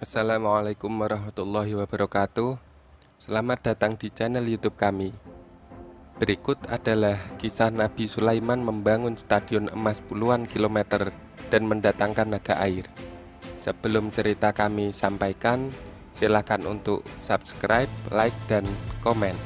Assalamualaikum warahmatullahi wabarakatuh. Selamat datang di channel YouTube kami. Berikut adalah kisah Nabi Sulaiman membangun stadion emas puluhan kilometer dan mendatangkan naga air. Sebelum cerita kami sampaikan, silakan untuk subscribe, like, dan komen.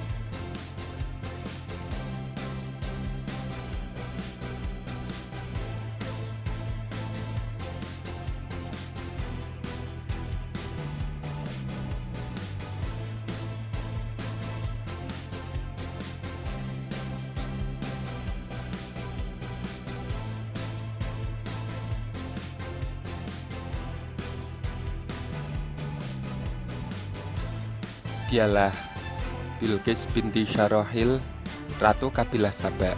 Dialah Bilqis binti Syarohil, Ratu Kabilah Saba,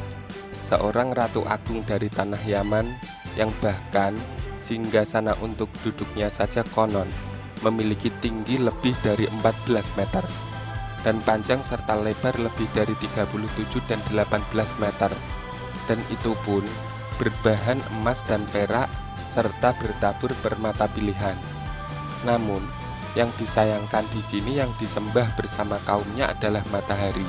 seorang ratu agung dari tanah Yaman yang bahkan singgasana untuk duduknya saja konon memiliki tinggi lebih dari 14 meter dan panjang serta lebar lebih dari 37 dan 18 meter, dan itu pun berbahan emas dan perak serta bertabur permata pilihan. Namun yang disayangkan di sini, yang disembah bersama kaumnya adalah matahari.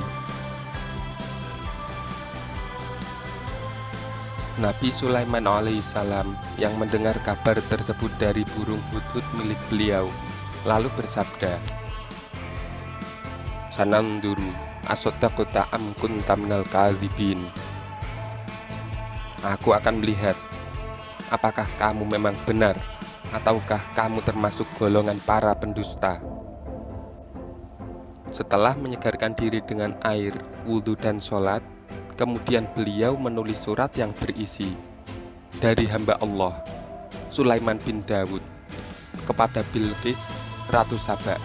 Nabi Sulaiman alaihissalam yang mendengar kabar tersebut dari burung hudhud milik beliau, lalu bersabda, "Sananduru asodaku ta'am kunta minal kadhibin." Aku akan melihat apakah kamu memang benar ataukah kamu termasuk golongan para pendusta. Setelah menyegarkan diri dengan air, wudhu dan sholat, kemudian beliau menulis surat yang berisi, "Dari hamba Allah, Sulaiman bin Dawud, kepada Bilqis, Ratu Saba.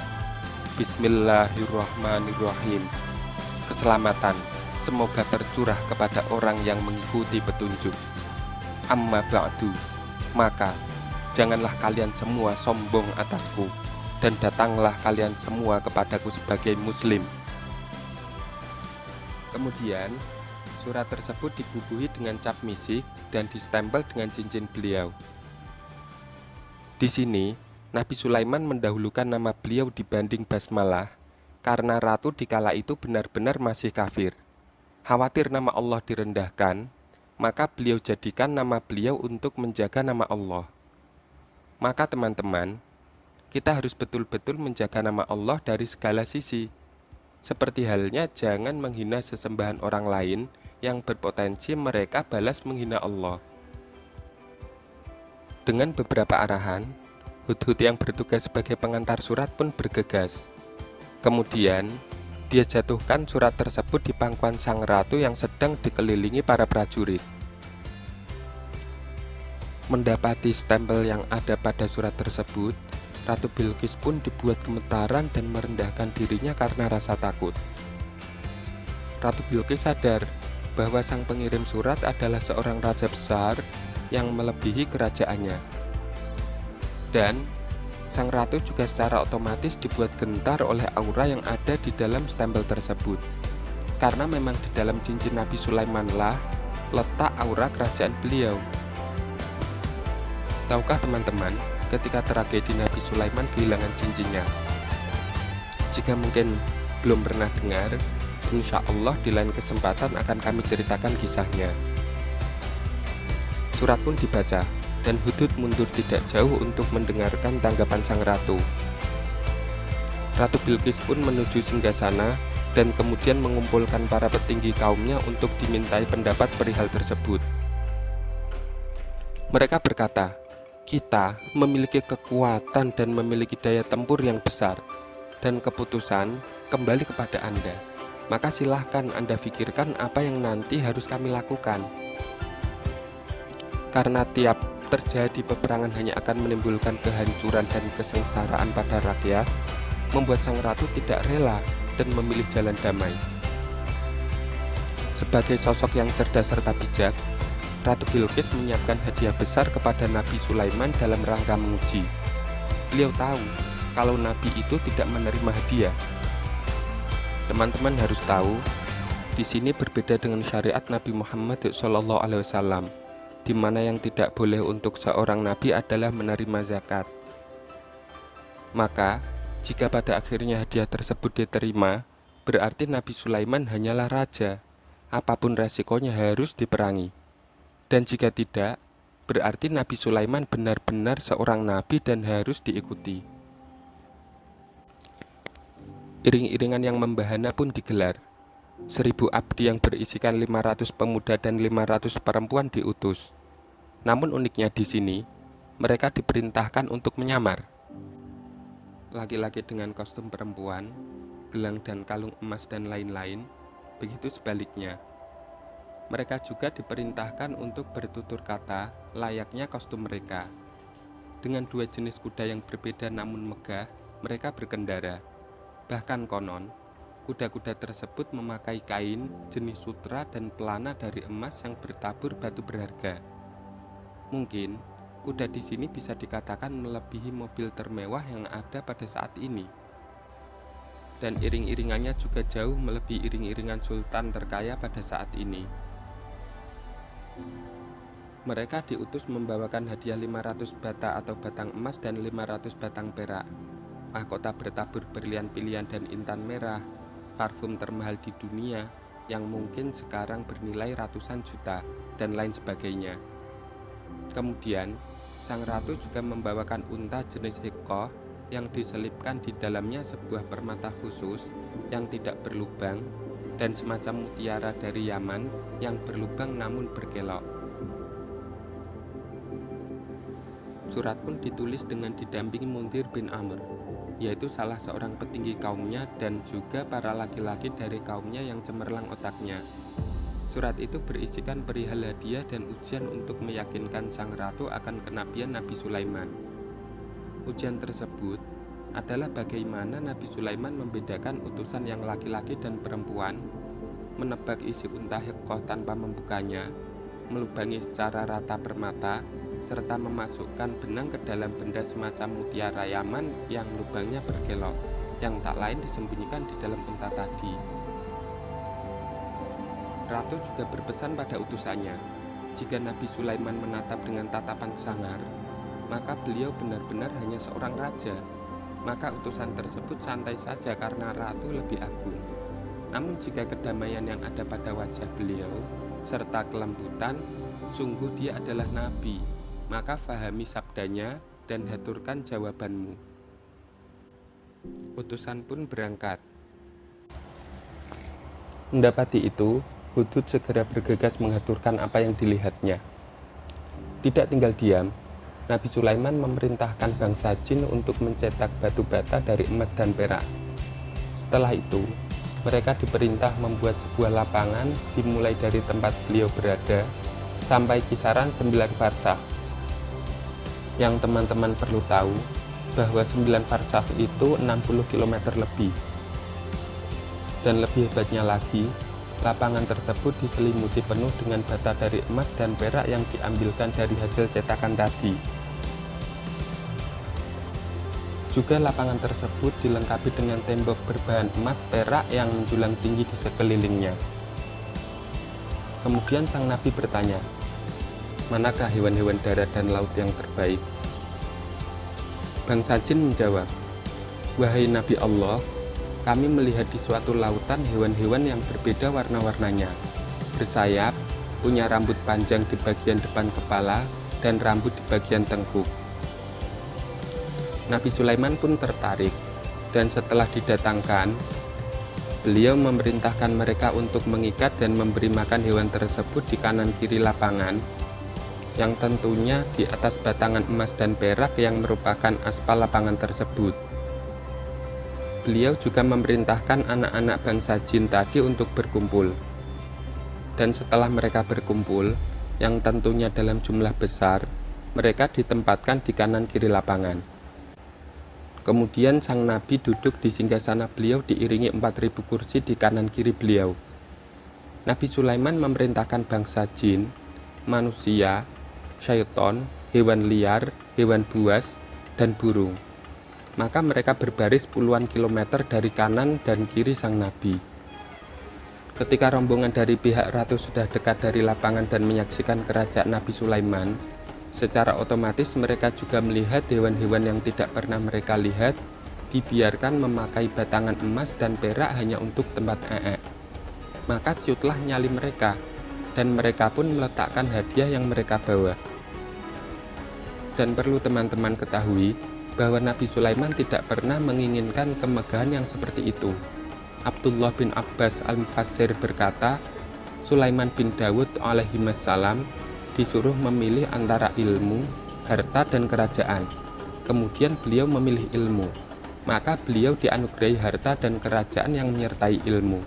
Bismillahirrahmanirrahim. Keselamatan semoga tercurah kepada orang yang mengikuti petunjuk. Amma ba'du, maka janganlah kalian semua sombong atasku, dan datanglah kalian semua kepadaku sebagai muslim." Kemudian surat tersebut dibubuhi dengan cap misik dan distempel dengan cincin beliau. Di sini Nabi Sulaiman mendahulukan nama beliau dibanding basmalah karena ratu di kala itu benar-benar masih kafir. Khawatir nama Allah direndahkan, maka beliau jadikan nama beliau untuk menjaga nama Allah. Maka teman-teman, kita harus betul-betul menjaga nama Allah dari segala sisi. Seperti halnya jangan menghina sesembahan orang lain yang berpotensi mereka balas menghina Allah. Dengan beberapa arahan, hudhud yang bertugas sebagai pengantar surat pun bergegas. Kemudian, dia jatuhkan surat tersebut di pangkuan sang ratu yang sedang dikelilingi para prajurit. Mendapati stempel yang ada pada surat tersebut, Ratu Bilqis pun dibuat gemetaran dan merendahkan dirinya karena rasa takut. Ratu Bilqis sadar bahwa sang pengirim surat adalah seorang raja besar yang melebihi kerajaannya. Dan sang ratu juga secara otomatis dibuat gentar oleh aura yang ada di dalam stempel tersebut. Karena memang di dalam cincin Nabi Sulaimanlah letak aura kerajaan beliau. Tahukah teman-teman, ketika tragedi Nabi Sulaiman kehilangan cincinnya? Jika mungkin belum pernah dengar, insya Allah di lain kesempatan akan kami ceritakan kisahnya. Surat pun dibaca, dan hudhud mundur tidak jauh untuk mendengarkan tanggapan sang ratu. Ratu Bilqis pun menuju singgasana dan kemudian mengumpulkan para petinggi kaumnya untuk dimintai pendapat perihal tersebut. Mereka berkata, "Kita memiliki kekuatan dan memiliki daya tempur yang besar, dan keputusan kembali kepada Anda. Maka silahkan Anda pikirkan apa yang nanti harus kami lakukan." Karena tiap terjadi peperangan hanya akan menimbulkan kehancuran dan kesengsaraan pada rakyat, membuat sang ratu tidak rela dan memilih jalan damai. Sebagai sosok yang cerdas serta bijak, Ratu Bilqis menyiapkan hadiah besar kepada Nabi Sulaiman dalam rangka menguji. Beliau tahu kalau Nabi itu tidak menerima hadiah. Teman-teman harus tahu, di sini berbeda dengan syariat Nabi Muhammad SAW, di mana yang tidak boleh untuk seorang nabi adalah menerima zakat. Maka, jika pada akhirnya hadiah tersebut diterima, berarti Nabi Sulaiman hanyalah raja. Apapun resikonya harus diperangi. Dan jika tidak, berarti Nabi Sulaiman benar-benar seorang nabi dan harus diikuti. Iring-iringan yang membahana pun digelar. 1000 abdi yang berisikan 500 pemuda dan 500 perempuan diutus. Namun uniknya di sini, mereka diperintahkan untuk menyamar. Laki-laki dengan kostum perempuan, gelang dan kalung emas dan lain-lain, begitu sebaliknya. Mereka juga diperintahkan untuk bertutur kata layaknya kostum mereka. Dengan 2 jenis kuda yang berbeda namun megah, mereka berkendara. Bahkan konon, kuda-kuda tersebut memakai kain jenis sutra dan pelana dari emas yang bertabur batu berharga. Mungkin, kuda di sini bisa dikatakan melebihi mobil termewah yang ada pada saat ini. Dan iring-iringannya juga jauh melebihi iring-iringan sultan terkaya pada saat ini. Mereka diutus membawakan hadiah 500 bata atau batang emas dan 500 batang perak, mahkota bertabur berlian pilihan dan intan merah, parfum termahal di dunia yang mungkin sekarang bernilai ratusan juta, dan lain sebagainya. Kemudian, sang ratu juga membawakan unta jenis hikkoh yang diselipkan di dalamnya sebuah permata khusus yang tidak berlubang dan semacam mutiara dari Yaman yang berlubang namun berkelok. Surat pun ditulis dengan didampingi Mundir bin Amr, yaitu salah seorang petinggi kaumnya dan juga para laki-laki dari kaumnya yang cemerlang otaknya. Surat itu berisikan perihal hadiah dan ujian untuk meyakinkan sang ratu akan kenabian Nabi Sulaiman. Ujian tersebut adalah bagaimana Nabi Sulaiman membedakan utusan yang laki-laki dan perempuan, menebak isi unta hikkoh tanpa membukanya, melubangi secara rata permata, serta memasukkan benang ke dalam benda semacam mutiara Yaman yang lubangnya berkelok, yang tak lain disembunyikan di dalam unta tadi. Ratu juga berpesan pada utusannya, jika Nabi Sulaiman menatap dengan tatapan sangar, maka beliau benar-benar hanya seorang raja. Maka utusan tersebut santai saja karena ratu lebih agung. Namun jika kedamaian yang ada pada wajah beliau, serta kelembutan, sungguh dia adalah nabi, maka fahami sabdanya dan haturkan jawabanmu. Utusan pun berangkat. Mendapati itu, Hudhud segera bergegas mengaturkan apa yang dilihatnya. Tidak tinggal diam, Nabi Sulaiman memerintahkan bangsa jin untuk mencetak batu bata dari emas dan perak. Setelah itu, mereka diperintah membuat sebuah lapangan dimulai dari tempat beliau berada sampai kisaran 9 farsakh. Yang teman-teman perlu tahu bahwa 9 farsakh itu 60 km lebih. Dan lebih hebatnya lagi, lapangan tersebut diselimuti penuh dengan bata dari emas dan perak yang diambilkan dari hasil cetakan tadi. Juga lapangan tersebut dilengkapi dengan tembok berbahan emas perak yang menjulang tinggi di sekelilingnya. Kemudian sang nabi bertanya, manakah hewan-hewan darat dan laut yang terbaik? Bangsa jin menjawab, wahai Nabi Allah, kami melihat di suatu lautan hewan-hewan yang berbeda warna-warnanya, bersayap, punya rambut panjang di bagian depan kepala dan rambut di bagian tengkuk. Nabi Sulaiman pun tertarik, dan setelah didatangkan, beliau memerintahkan mereka untuk mengikat dan memberi makan hewan tersebut di kanan kiri lapangan, yang tentunya di atas batangan emas dan perak yang merupakan aspal lapangan tersebut. Beliau juga memerintahkan anak-anak bangsa jin tadi untuk berkumpul. Dan setelah mereka berkumpul, yang tentunya dalam jumlah besar, mereka ditempatkan di kanan kiri lapangan. Kemudian sang nabi duduk di singgasana beliau diiringi 4000 kursi di kanan kiri beliau. Nabi Sulaiman memerintahkan bangsa jin, manusia, syaiton, hewan liar, hewan buas, dan burung. Maka mereka berbaris puluhan kilometer dari kanan dan kiri sang nabi. Ketika rombongan dari pihak ratu sudah dekat dari lapangan dan menyaksikan kerajaan Nabi Sulaiman, Secara otomatis mereka juga melihat hewan-hewan yang tidak pernah mereka lihat dibiarkan memakai batangan emas dan perak hanya untuk tempat ee. Maka ciutlah nyali mereka, dan mereka pun meletakkan hadiah yang mereka bawa. Dan perlu teman-teman ketahui bahwa Nabi Sulaiman tidak pernah menginginkan kemegahan yang seperti itu. Abdullah bin Abbas al-Mufassir berkata, Sulaiman bin Dawud alaihissalam disuruh memilih antara ilmu, harta, dan kerajaan. Kemudian beliau memilih ilmu, maka beliau dianugerahi harta dan kerajaan yang menyertai ilmu.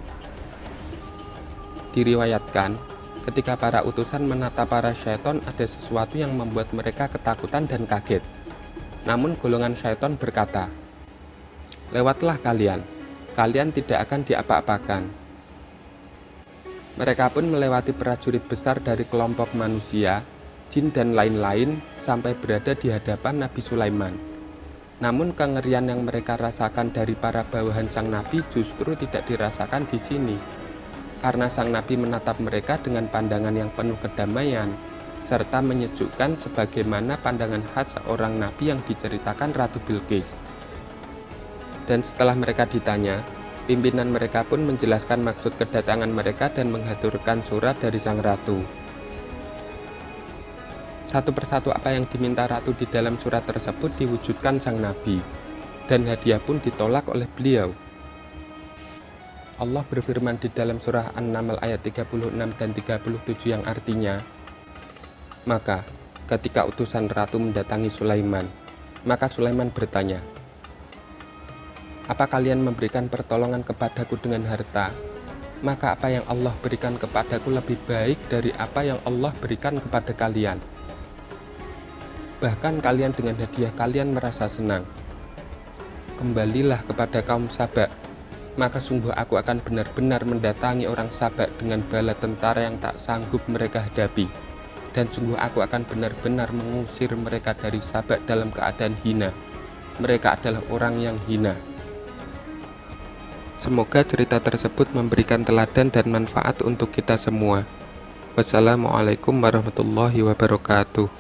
Diriwayatkan, ketika para utusan menatap para syaiton, ada sesuatu yang membuat mereka ketakutan dan kaget. Namun golongan syaiton berkata, "Lewatlah kalian, kalian tidak akan diapa-apakan." Mereka pun melewati prajurit besar dari kelompok manusia, jin, dan lain-lain sampai berada di hadapan Nabi Sulaiman. Namun kengerian yang mereka rasakan dari para bawahan sang Nabi justru tidak dirasakan di sini, karena sang Nabi menatap mereka dengan pandangan yang penuh kedamaian, serta menyejukkan sebagaimana pandangan khas seorang Nabi yang diceritakan Ratu Bilqis. Dan setelah mereka ditanya, pimpinan mereka pun menjelaskan maksud kedatangan mereka dan menghaturkan surat dari sang ratu. Satu persatu apa yang diminta ratu di dalam surat tersebut diwujudkan sang nabi, dan hadiah pun ditolak oleh beliau. Allah berfirman di dalam surah An-Naml ayat 36 dan 37 yang artinya, maka ketika utusan ratu mendatangi Sulaiman, maka Sulaiman bertanya, "Apa kalian memberikan pertolongan kepadaku dengan harta? Maka apa yang Allah berikan kepadaku lebih baik dari apa yang Allah berikan kepada kalian. Bahkan kalian dengan hadiah kalian merasa senang. Kembalilah kepada kaum Saba, maka sungguh aku akan benar-benar mendatangi orang Saba dengan bala tentara yang tak sanggup mereka hadapi. Dan sungguh aku akan benar-benar mengusir mereka dari Saba dalam keadaan hina. Mereka adalah orang yang hina." Semoga cerita tersebut memberikan teladan dan manfaat untuk kita semua. Wassalamualaikum warahmatullahi wabarakatuh.